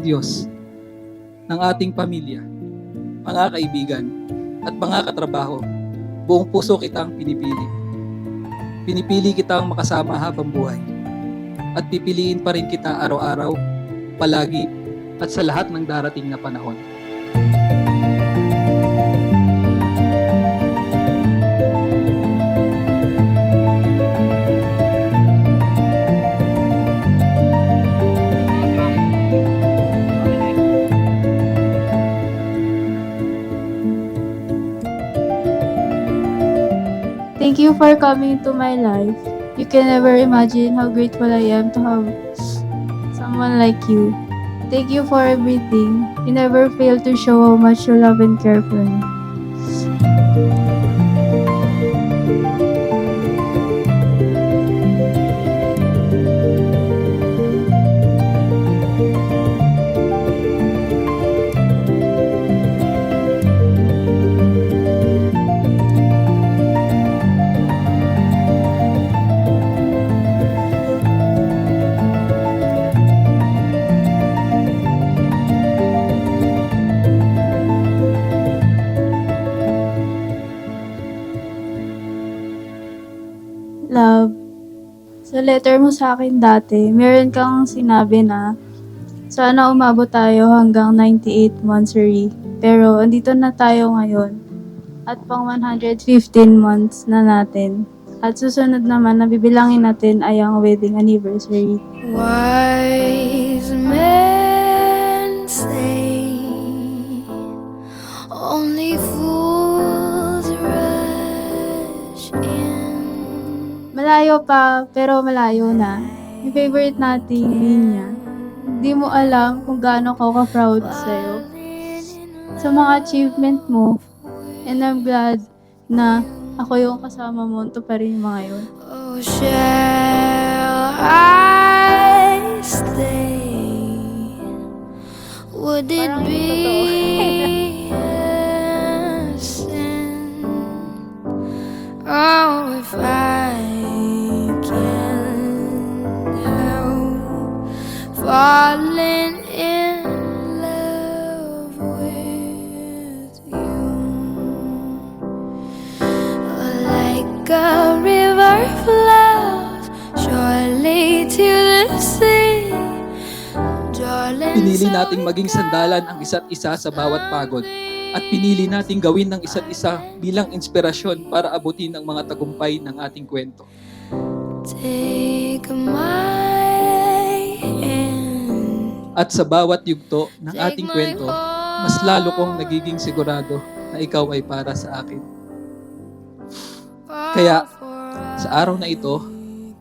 Diyos ng ating pamilya, mga kaibigan, at mga katrabaho, buong puso kitang pinipili. Pinipili kitang makasama habang buhay. At pipiliin pa rin kita araw-araw, palagi, at sa lahat ng darating na panahon. Thank you for coming into my life. You can never imagine how grateful I am to have someone like you. Thank you for everything. You never fail to show how much you love and care for me. Love, sa letter mo sa akin dati, meron kang sinabi na sana umabot tayo hanggang 98 monthsary. Pero andito na tayo ngayon at pang 115 months na natin. At susunod naman na bibilangin natin ay ang wedding anniversary. Wise men say only fools rush in. Malayo pa, pero malayo na. Yung favorite nating linya. Hindi mo alam kung gaano ako ka-proud sa'yo. Sa mga achievement mo. And I'm glad na ako yung kasama mo to pa rin mga yun. Oh, shall I stay? Would it be a sin? Oh, if I can't help falling in love with you, like a river flows surely to the sea. Darling, Pinili nating maging sandalan ang isa't isa sa bawat pagod. At pinili nating gawin ng isa't isa bilang inspirasyon para abutin ang mga tagumpay ng ating kwento. take my hand. At sa bawat yugto ng ating kwento, mas lalo kong nagiging sigurado na ikaw ay para sa akin. Kaya, sa araw na ito,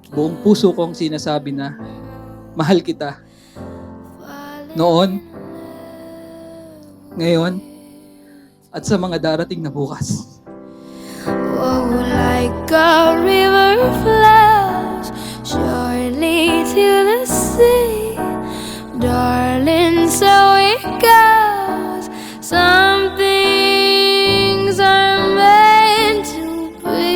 buong puso kong sinasabi na mahal kita. Noon, ngayon, at sa mga darating na bukas. Oh, like a river flows surely to the sea. Darling, so it goes. Some things are meant to be.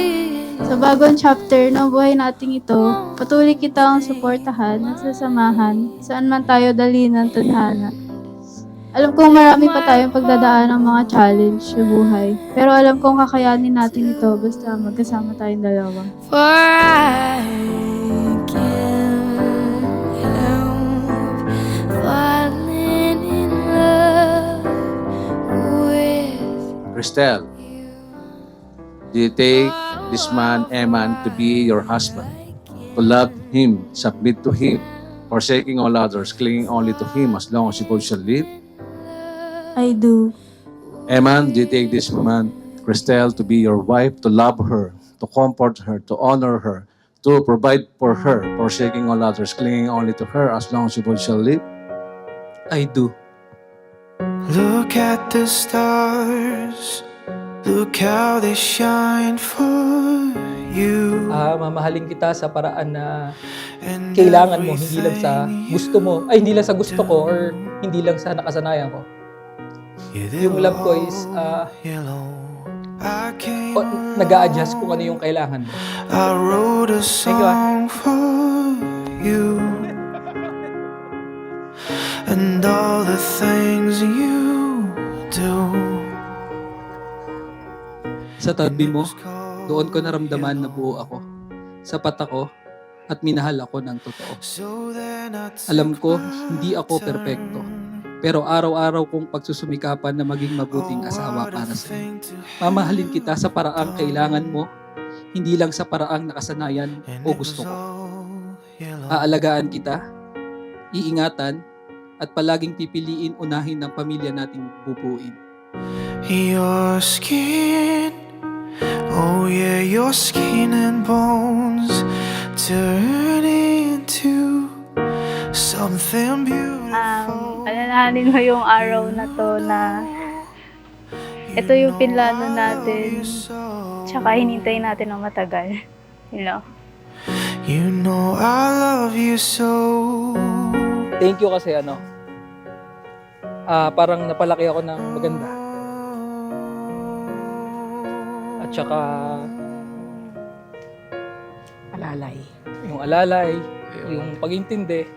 Sa bagong chapter ng buhay nating ito, patuloy kitang suportahan at sasamahan saan man tayo dalhin ng tadhana. Alam kong marami pa tayong pagdadaan ng mga challenge sa buhay. Pero alam kong kakayanin natin ito basta magkasama tayong dalawa. For I can't help falling in love with Cristel, do you take this man, Eman, to be your husband, to love him, submit to him, forsaking all others, clinging only to him as long as you both shall live? I do. Eman, do you take this woman, Cristel, to be your wife, to love her, to comfort her, to honor her, to provide for her, forsaking all others, clinging only to her as long as you both shall live? I do. Look at the stars, look how they shine for you. Mamahalin kita sa paraan na And kailangan mo, hindi lang sa everything gusto mo, ay hindi lang sa gusto ko or hindi lang sa nakasanayan ko. you do, Yung love ko is yellow. I came nag-a-adjust kung ano yung kailangan mo. I wrote a song for you. And and all the things you do. Sa tabi mo, doon ko naramdaman na buo ako. Sapat ako at minahal ako ng totoo. Alam ko, hindi ako perpekto. Pero araw-araw kong pagsusumikapan na maging mabuting asawa para sa iyo. Mamahalin kita sa paraang kailangan mo, hindi lang sa paraang nakasanayan o gusto ko. Aalagaan kita, iingatan, at palaging pipiliin unahin ng pamilya nating bubuin. Your skin, oh yeah, your skin and bones turn into something beautiful. Alalahanin mo yung araw na to na ito yung pinlano natin, tsaka hinintay natin ng matagal. You know? You know I love you so. Thank you kasi parang napalaki ako ng maganda. At saka Alalay. yung alalay, yung pag-intindi.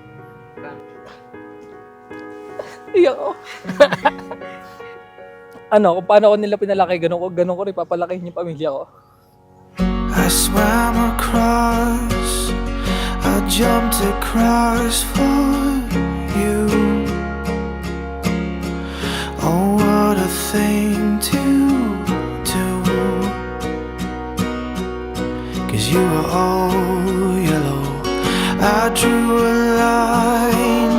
Iyak ako. Kung paano ko nila pinalaki, ganun ko rin papalakihin yung pamilya ko. I swam across, I jumped across for you. Oh, what a thing to do. 'Cause you were all yellow. I drew a line,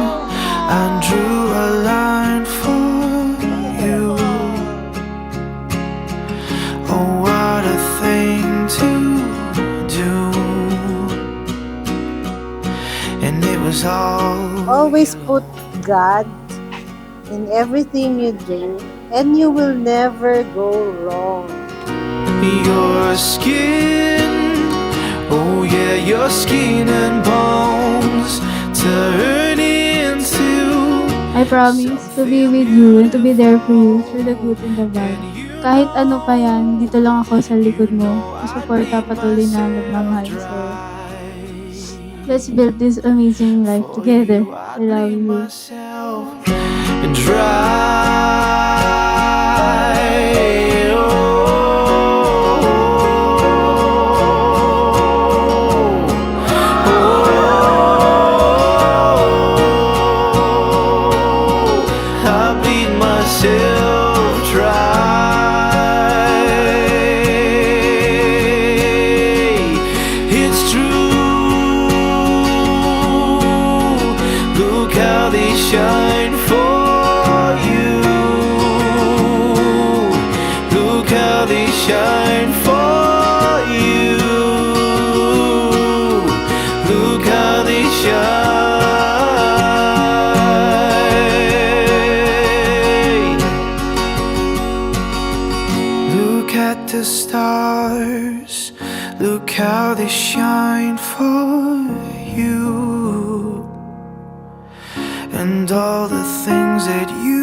I drew a line for you. Oh, what a thing to do. And it was all Always put God in everything you do, and you will never go wrong. your skin. Oh yeah, your skin and bones turn into. I promise to be with you and to be there for you through the good and the bad. Kahit ano pa yan, dito lang ako sa likod mo. Suporta patuloy na nagmamahal sa'yo. Let's build this amazing life together. I love you. And dry. I bleed myself dry. It's true. Look how they shine for you. Look how they shine for you. Look how they shine. Look at the stars. Look how they shine for you. And all the things that you